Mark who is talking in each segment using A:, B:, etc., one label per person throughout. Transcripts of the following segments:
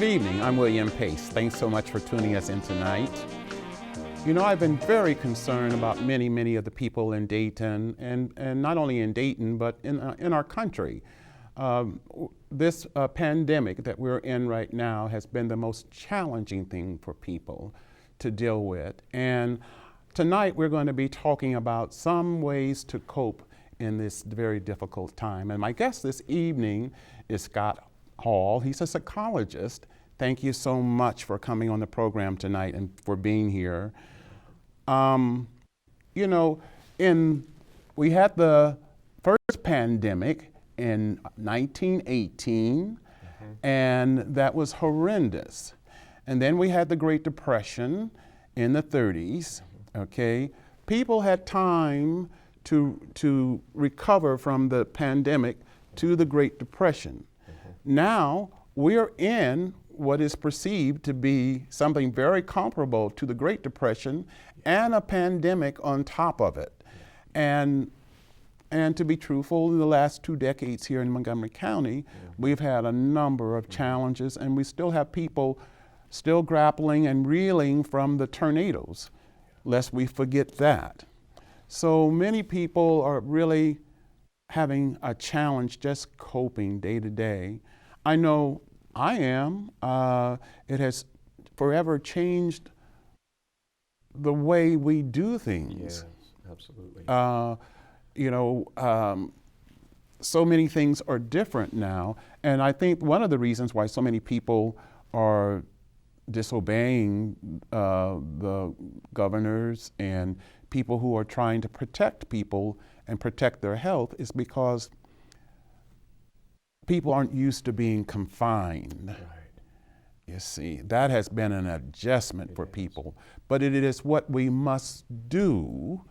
A: Good evening, I'm William Pace. Thanks so much for tuning us in tonight. You know, I've been very concerned about many of the people in Dayton, and not only in Dayton, but in our country. This pandemic that we're in right now has been the most challenging thing for people to deal with. And tonight we're going to be talking about some ways to cope in this very difficult time. And my guest this evening is Scott Hall. He's a psychologist. Thank you so much for coming on the program tonight and for being here. You know, we had the first pandemic in 1918, and that was horrendous. And then we had the Great Depression in the 30s, okay? People had time to recover from the pandemic to the Great Depression. Now, we're in what is perceived to be something very comparable to the Great Depression and a pandemic on top of it. And to be truthful, in the last 2 decades here in Montgomery County, we've had a number of challenges, and we still have people still grappling and reeling from the tornadoes, lest we forget that. So many people are really having a challenge just coping day to day. I know I am. It has forever changed the way we do things.
B: Yes, absolutely.
A: You know, so many things are different now. And I think one of the reasons why so many people are disobeying the governors and people who are trying to protect people and protect their health is because people aren't used to being confined.
B: Right.
A: You see, that has been an adjustment for people, but it is what we must do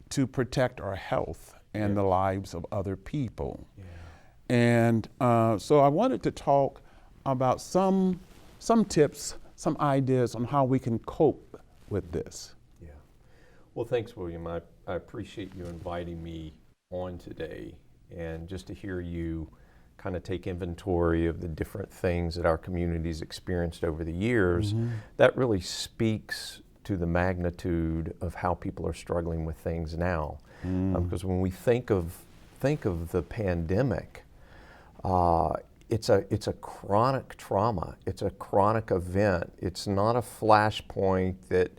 A: to protect our health and the lives of other people. Yeah. And so I wanted to talk about some tips, some ideas on how we can cope with this.
B: Yeah. Well, thanks, William. I appreciate you inviting me on today, and just to hear you kind of take inventory of the different things that our community's experienced over the years. That really speaks to the magnitude of how people are struggling with things now. Because when we think of the pandemic, it's a chronic trauma. It's a chronic event. It's not a flashpoint that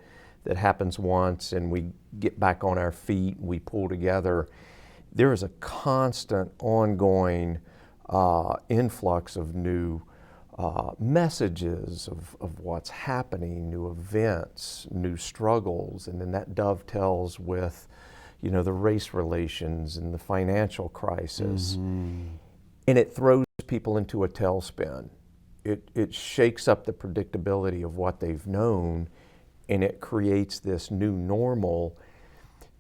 B: happens once and we get back on our feet and we pull together. There is a constant, ongoing influx of new messages of what's happening, new events, new struggles, and then that dovetails with, you know, the race relations and the financial crisis. And it throws people into a tailspin. It shakes up the predictability of what they've known, and it creates this new normal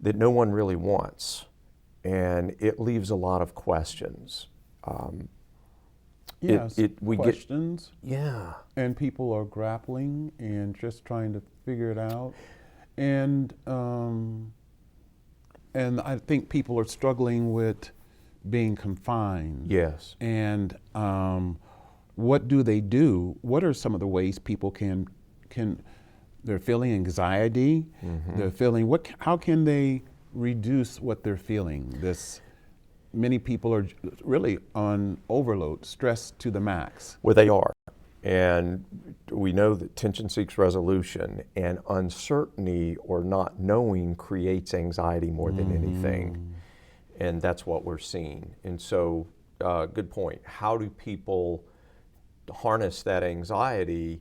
B: that no one really wants. And it leaves a lot of questions.
A: Yes, questions.
B: Yeah.
A: And people are grappling and just trying to figure it out. And I think people are struggling with being confined.
B: Yes.
A: And what do they do? What are some of the ways people can they're feeling anxiety, they're feeling, how can they reduce what they're feeling? Many people are really on overload, stressed to the max.
B: Well, they are. And we know that tension seeks resolution, and uncertainty or not knowing creates anxiety more than anything. And that's what we're seeing. And so, good point. How do people harness that anxiety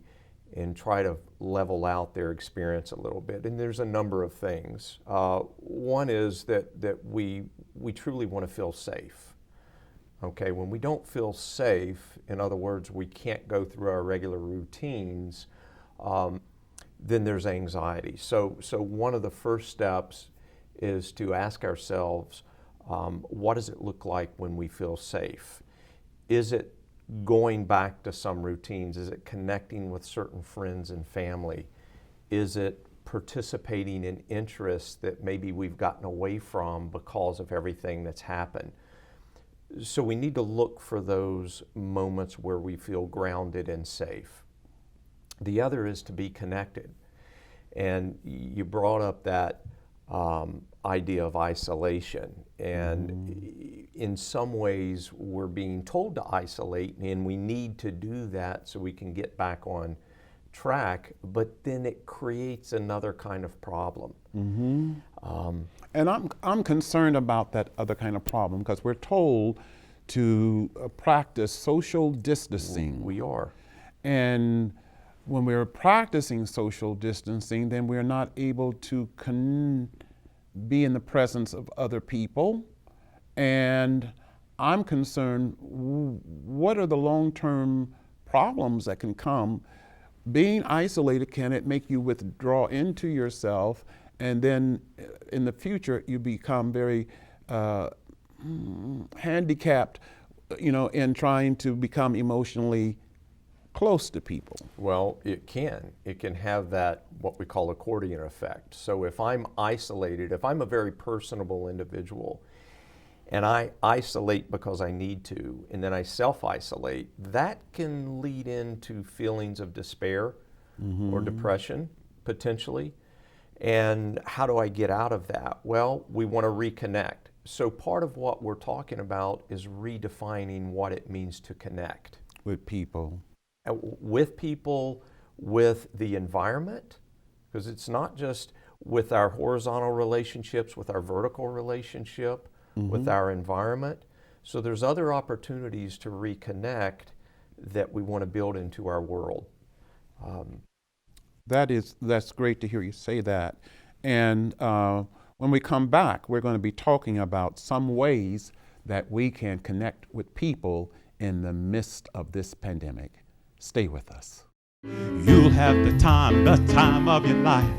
B: and try to level out their experience a little bit? And there's a number of things. One is that we truly want to feel safe. Okay, when we don't feel safe, in other words, we can't go through our regular routines, then there's anxiety. So one of the first steps is to ask ourselves, what does it look like when we feel safe? Is it going back to some routines? Is it connecting with certain friends and family? Is it participating in interests that maybe we've gotten away from because of everything that's happened? So we need to look for those moments where we feel grounded and safe. The other is to be connected. And you brought up that idea of isolation. And in some ways, we're being told to isolate, and we need to do that so we can get back on track, but then it creates another kind of problem.
A: And I'm concerned about that other kind of problem because we're told to practice social distancing.
B: We are.
A: And when we're practicing social distancing, then we're not able to be in the presence of other people. And I'm concerned, what are the long-term problems that can come? Being isolated, can it make you withdraw into yourself, and then in the future you become very handicapped, in trying to become emotionally close to people?
B: Well, it can. It can have that, what we call accordion effect. So if I'm isolated, if I'm a very personable individual, and I isolate because I need to, and then I self-isolate, that can lead into feelings of despair or depression, potentially. And how do I get out of that? Well, we want to reconnect. So part of what we're talking about is redefining what it means to connect.
A: With people.
B: With people, with the environment, because it's not just with our horizontal relationships, with our vertical relationship, with our environment. So there's other opportunities to reconnect that we want to build into our world.
A: That's great to hear you say that. And when we come back, we're going to be talking about some ways that we can connect with people in the midst of this pandemic. Stay with us.
C: You'll have the time of your life.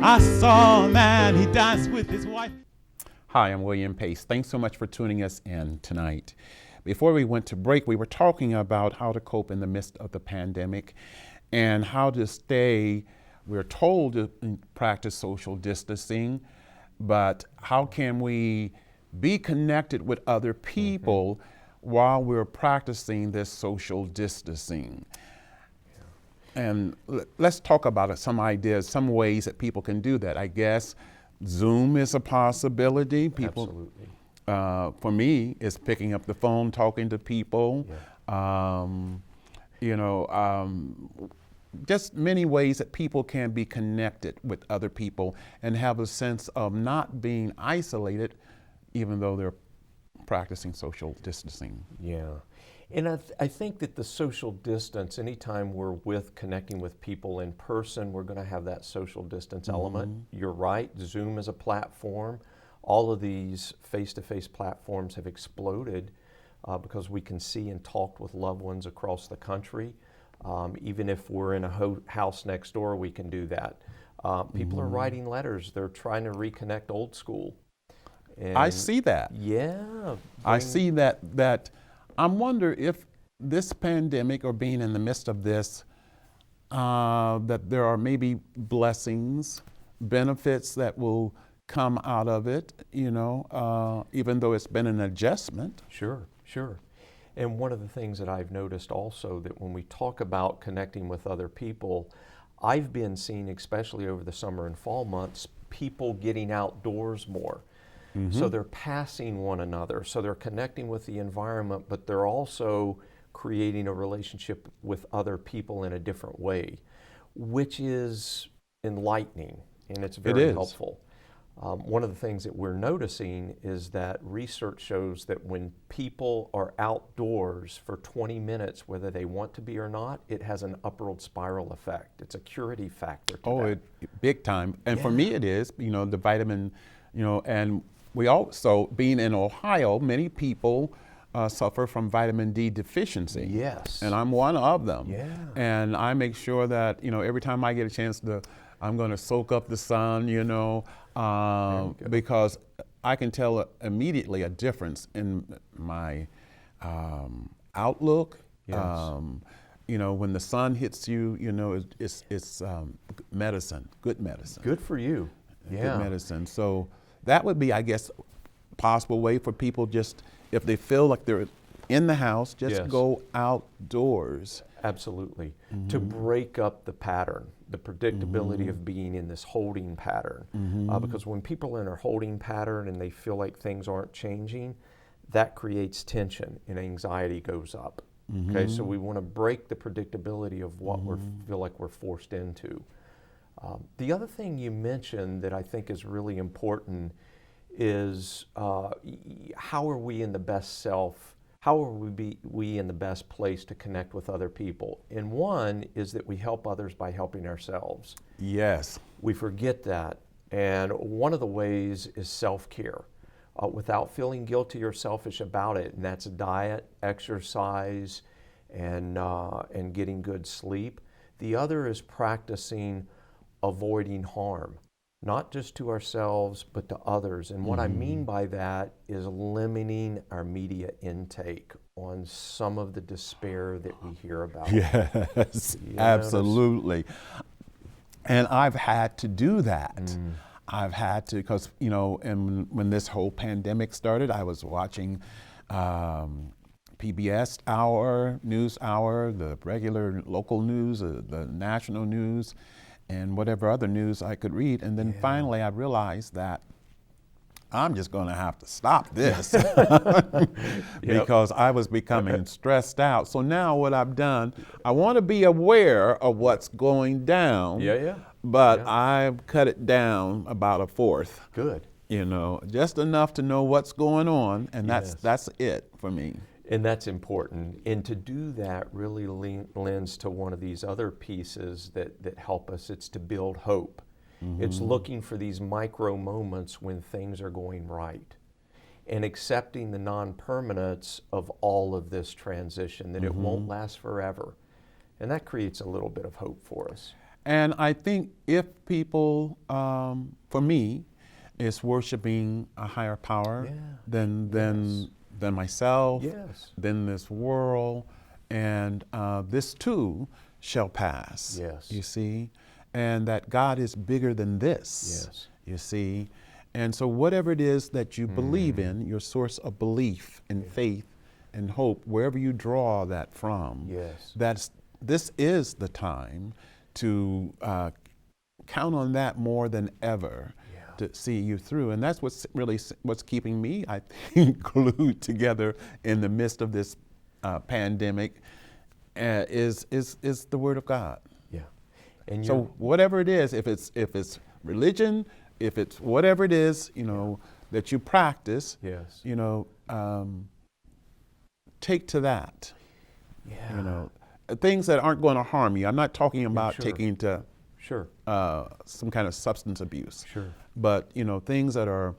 C: I saw a man, he danced with his wife.
A: Hi, I'm William Pace. Thanks so much for tuning us in tonight. Before we went to break, we were talking about how to cope in the midst of the pandemic and how to stay. We're told to practice social distancing, but how can we be connected with other people while we're practicing this social distancing? And let's talk about some ideas, some ways that people can do that. I guess Zoom is a possibility. People,
B: absolutely.
A: For me, is picking up the phone, talking to people. Just many ways that people can be connected with other people and have a sense of not being isolated, even though they're practicing social distancing.
B: Yeah. And I think that the social distance, anytime we're connecting with people in person, we're going to have that social distance element. You're right, Zoom is a platform. All of these face-to-face platforms have exploded because we can see and talk with loved ones across the country. Even if we're in a house next door, we can do that. People are writing letters. They're trying to reconnect old school. And
A: I see that.
B: Yeah.
A: I see that. I wonder if this pandemic, or being in the midst of this, that there are maybe blessings, benefits that will come out of it, even though it's been an adjustment.
B: Sure. And one of the things that I've noticed also, that when we talk about connecting with other people, I've been seeing, especially over the summer and fall months, people getting outdoors more. So they're passing one another. So they're connecting with the environment, but they're also creating a relationship with other people in a different way, which is enlightening, and it's very helpful. One of the things that we're noticing is that research shows that when people are outdoors for 20 minutes, whether they want to be or not, it has an upward spiral effect. It's a curative factor to that.
A: Big time. And for me it is, the vitamin, and we also, being in Ohio, many people suffer from vitamin D deficiency.
B: Yes.
A: And I'm one of them.
B: Yeah.
A: And I make sure that, every time I get a chance I'm going to soak up the sun, because I can tell immediately a difference in my outlook.
B: Yes.
A: When the sun hits you, it's medicine, good medicine.
B: Good for you. Yeah.
A: Good medicine. So that would be, I guess, a possible way for people, just if they feel like they're in the house, just
B: Yes.
A: go outdoors.
B: Absolutely. To break up the pattern, the predictability of being in this holding pattern. Because when people are in a holding pattern and they feel like things aren't changing, that creates tension and anxiety goes up. Okay, so we want to break the predictability of what we feel like we're forced into. The other thing you mentioned that I think is really important is how are we in the best self? How are we in the best place to connect with other people? And one is that we help others by helping ourselves.
A: Yes.
B: We forget that. And one of the ways is self-care. Without feeling guilty or selfish about it, and that's diet, exercise, and getting good sleep. The other is practicing avoiding harm, not just to ourselves, but to others. And what I mean by that is limiting our media intake on some of the despair that we hear about.
A: Yes, absolutely. And I've had to do that. I've had to, because, you know, and when this whole pandemic started, I was watching PBS News Hour, the regular local news, the national news, and whatever other news I could read. And then finally I realized that I'm just going to have to stop this because I was becoming stressed out. So now what I've done, I want to be aware of what's going down, but I've cut it down about a fourth.
B: Good.
A: You know, just enough to know what's going on, and that's it for me.
B: And that's important. And to do that really lends to one of these other pieces that help us. It's to build hope. It's looking for these micro moments when things are going right and accepting the non-permanence of all of this transition, that it won't last forever. And that creates a little bit of hope for us.
A: And I think if people, for me, is worshiping a higher power than myself, than this world, and this too shall pass, you see, and that God is bigger than this, you see. And so whatever it is that you believe in, your source of belief and faith and hope, wherever you draw that from, this is the time to count on that more than ever to see you through. And that's what's keeping me, I think, glued together in the midst of this pandemic is the Word of God. And so whatever it is, if it's religion, if it's whatever it is, you know, that you practice, you know, take to that. You know, things that aren't going to harm you. I'm not talking about taking to some kind of substance abuse. But, you know, things that are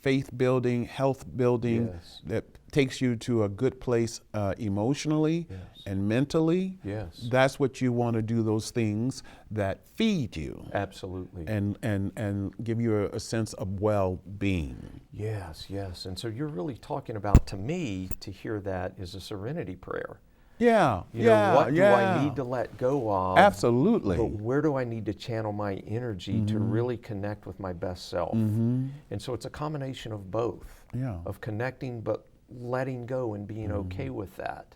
A: faith building, health building, that takes you to a good place emotionally and mentally. That's what you want to do, those things that feed you.
B: Absolutely.
A: And give you a sense of well-being.
B: Yes. And so you're really talking about, to me, to hear that is a serenity prayer. You know, what do I need to let go of?
A: Absolutely.
B: But where do I need to channel my energy to really connect with my best self? And so it's a combination of both, of connecting but letting go and being okay with that.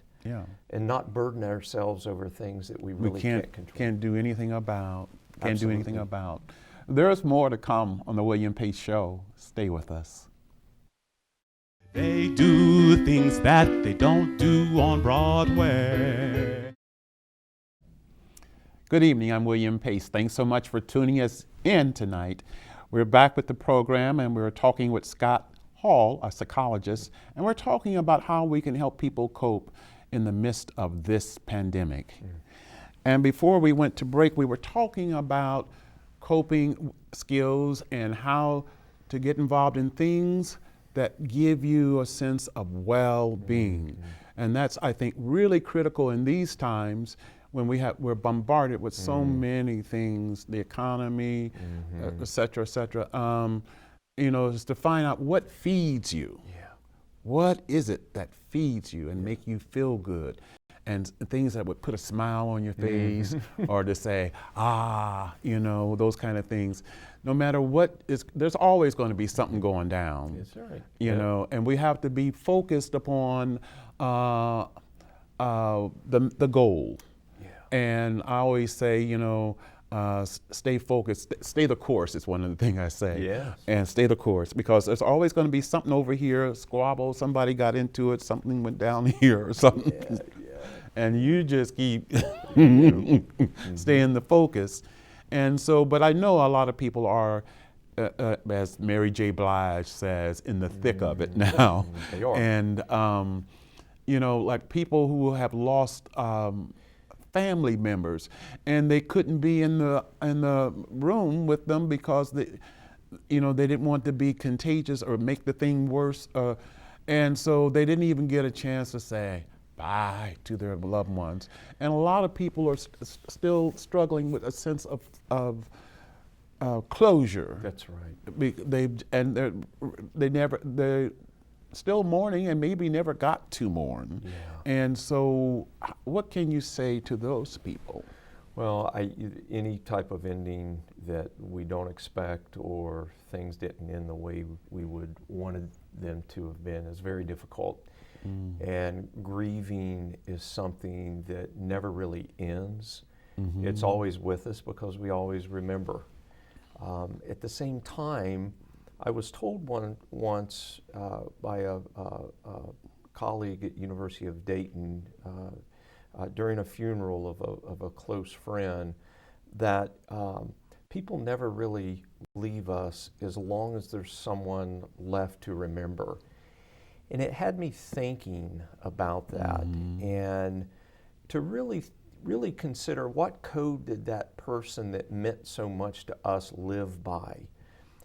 B: And not burden ourselves over things that we really can't control.
A: Can't do anything about. There's more to come on the William Pace Show. Stay with us.
C: They do things that they don't do on Broadway.
A: Good evening, I'm William Pace. Thanks so much for tuning us in tonight. We're back with the program, and we're talking with Scott Hall, a psychologist, and we're talking about how we can help people cope in the midst of this pandemic. And before we went to break, we were talking about coping skills and how to get involved in things that give you a sense of well-being. And that's, I think, really critical in these times when we're bombarded with so many things, the economy, et cetera, you know, is to find out what feeds you. What is it that feeds you and make you feel good? and things that would put a smile on your face, or to say, those kind of things. No matter what there's always going to be something going down.
B: That's right.
A: You know, and we have to be focused upon the goal.
B: Yeah.
A: And I always say, stay focused, stay the course is one of the things I say.
B: Yes.
A: And stay the course, because there's always going to be something over here, a squabble, somebody got into it, something went down here or something.
B: Yeah.
A: And you just keep staying the focus. And so, but I know a lot of people are, as Mary J. Blige says, in the thick of it now.
B: They are.
A: And, like people who have lost family members, and they couldn't be in the room with them because they didn't want to be contagious or make the thing worse. And so they didn't even get a chance to say bye to their loved ones. And a lot of people are still struggling with a sense of closure.
B: That's right.
A: They're still mourning and maybe never got to mourn.
B: Yeah.
A: And so what can you say to those people?
B: Well, any type of ending that we don't expect, or things didn't end the way we would wanted them to have been, is very difficult. And grieving is something that never really ends. It's always with us because we always remember. At the same time, I was told once by a colleague at University of Dayton during a funeral of a close friend that people never really leave us as long as there's someone left to remember. And it had me thinking about that, and to really consider, what code did that person that meant so much to us live by?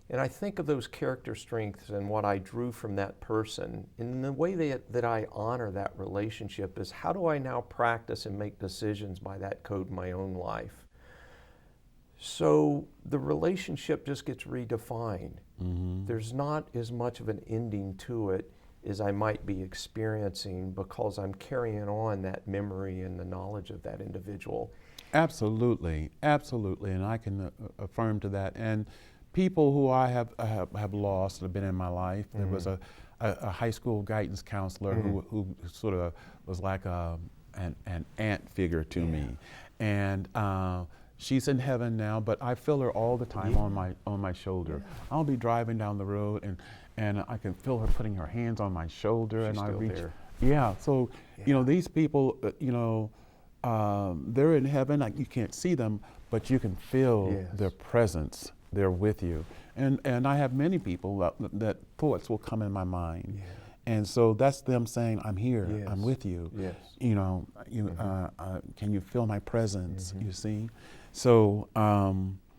B: And I think of those character strengths and what I drew from that person. And the way that I honor that relationship is, how do I now practice and make decisions by that code in my own life? So the relationship just gets redefined. There's not as much of an ending to it as I might be experiencing, because I'm carrying on that memory and the knowledge of that individual.
A: Absolutely, absolutely, and I can affirm to that. And people who I have lost, have been in my life. There was a high school guidance counselor who sort of was like an aunt figure to me, and she's in heaven now. But I feel her all the time on my shoulder. I'll be driving down the road, and I can feel her putting her hands on my shoulder,
B: She's
A: and I
B: still
A: reach.
B: there.
A: Yeah, so these people, they're in heaven. You can't see them, but you can feel their presence. They're with you. And I have many people that thoughts will come in my mind. And so that's them saying, I'm here, I'm with you.
B: Yes.
A: Can you feel my presence, you see? So.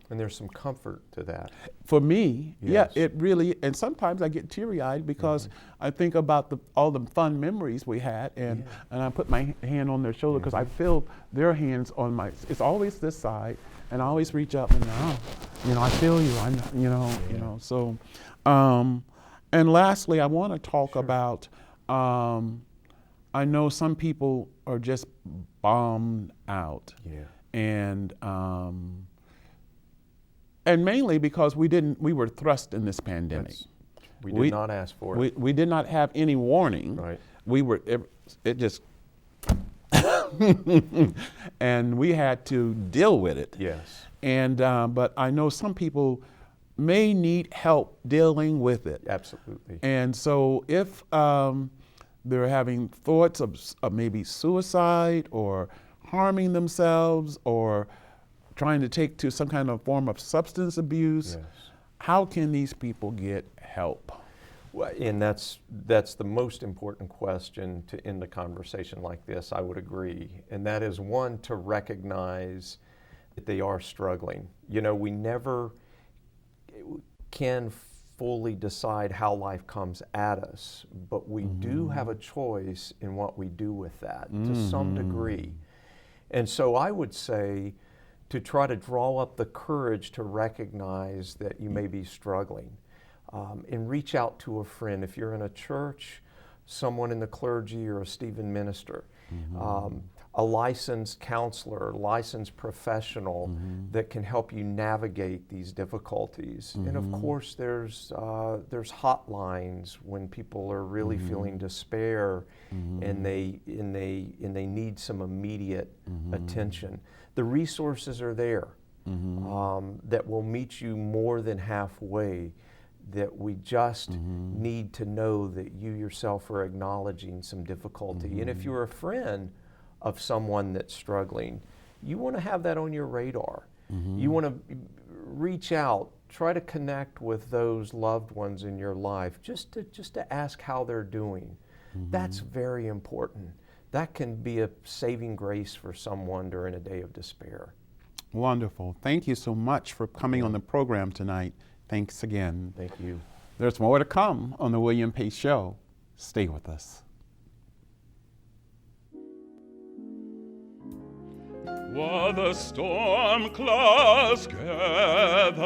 B: And there's some comfort to that.
A: For me,
B: Yes.
A: it really, and sometimes I get teary-eyed because I think about all the fun memories we had, and I put my hand on their shoulder because I feel their hands on my, it's always this side, and I always reach up and, I feel you, so. And lastly, I want to talk about, I know some people are just bombed out. And mainly because we were thrust in this pandemic.
B: We did not ask for it.
A: We did not have any warning.
B: Right.
A: It just, and we had to deal with it.
B: Yes.
A: And, but I know some people may need help dealing with it.
B: Absolutely.
A: And so if they're having thoughts of maybe suicide or harming themselves or trying to take to some kind of form of substance abuse, how can these people get help?
B: Well, and that's the most important question to end a conversation like this, I would agree. And that is, one, to recognize that they are struggling. We never can fully decide how life comes at us, but we do have a choice in what we do with that to some degree. And so I would say, to try to draw up the courage to recognize that you may be struggling, and reach out to a friend. If you're in a church, someone in the clergy or a Stephen minister. a licensed counselor, licensed professional that can help you navigate these difficulties. And of course, there's hotlines when people are really feeling despair and they need some immediate attention. The resources are there that will meet you more than halfway. That we just need to know that you yourself are acknowledging some difficulty. And if you're a friend of someone that's struggling, you want to have that on your radar. You want to reach out, try to connect with those loved ones in your life, just to ask how they're doing. That's very important. That can be a saving grace for someone during a day of despair.
A: Wonderful. Thank you so much for coming on the program tonight. Thanks again.
B: Thank you.
A: There's more to come on the William Pace Show. Stay with us.
C: While the storm clouds gather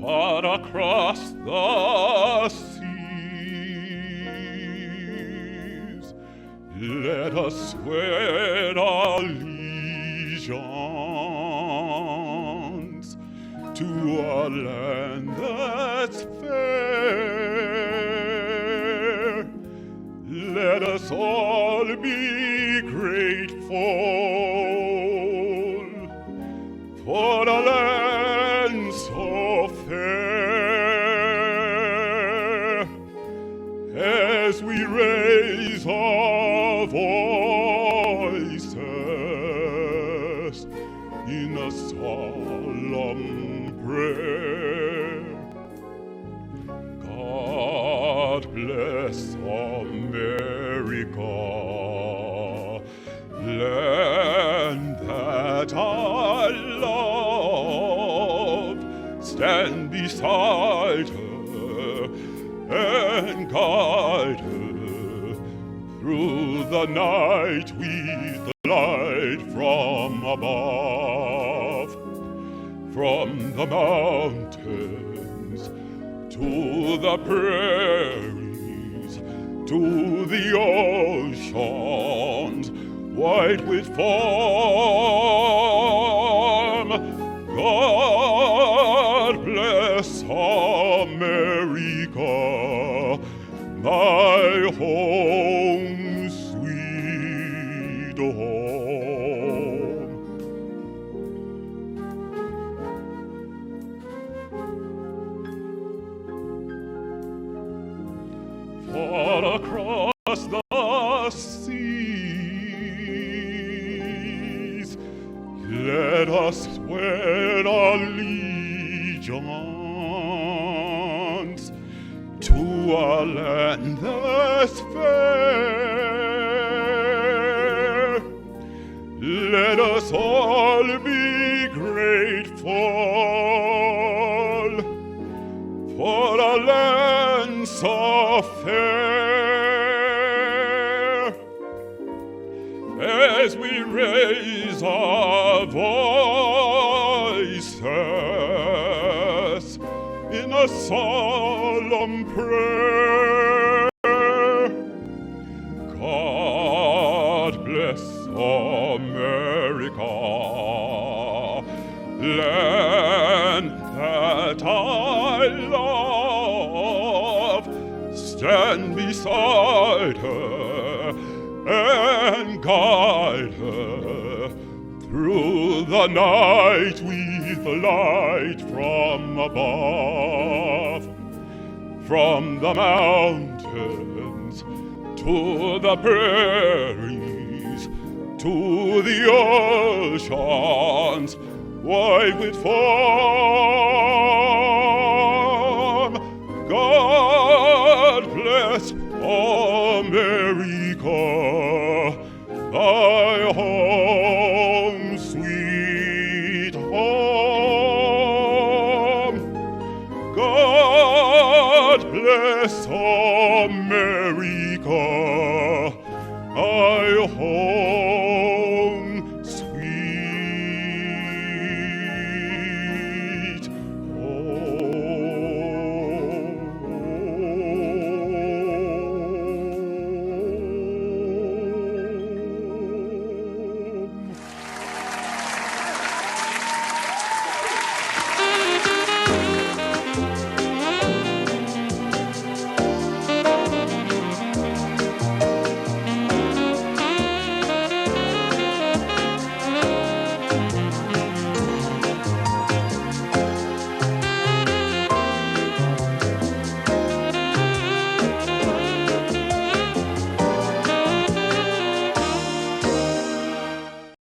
C: far across the seas, let us swear allegiance to a land that's fair. Let us all be grateful for a land so fair, as we raise our voices in a solemn prayer. God bless America, land that I love. Stand beside her and guide her through the night with the light from above. From the mountains to the prairies, to the oceans white with foam. God bless America, my home, sweet home. Far across the seas, let us swear allegiance to a land that's fair. Let us all be grateful for a land so fair, as we raise our voices in a solemn prayer. God bless America, land that I love. Stand beside her and guide her through the night with the light from above. From the mountains to the prairies, to the oceans white with foam. God bless America, thy home, sweet home. God bless America, thy home.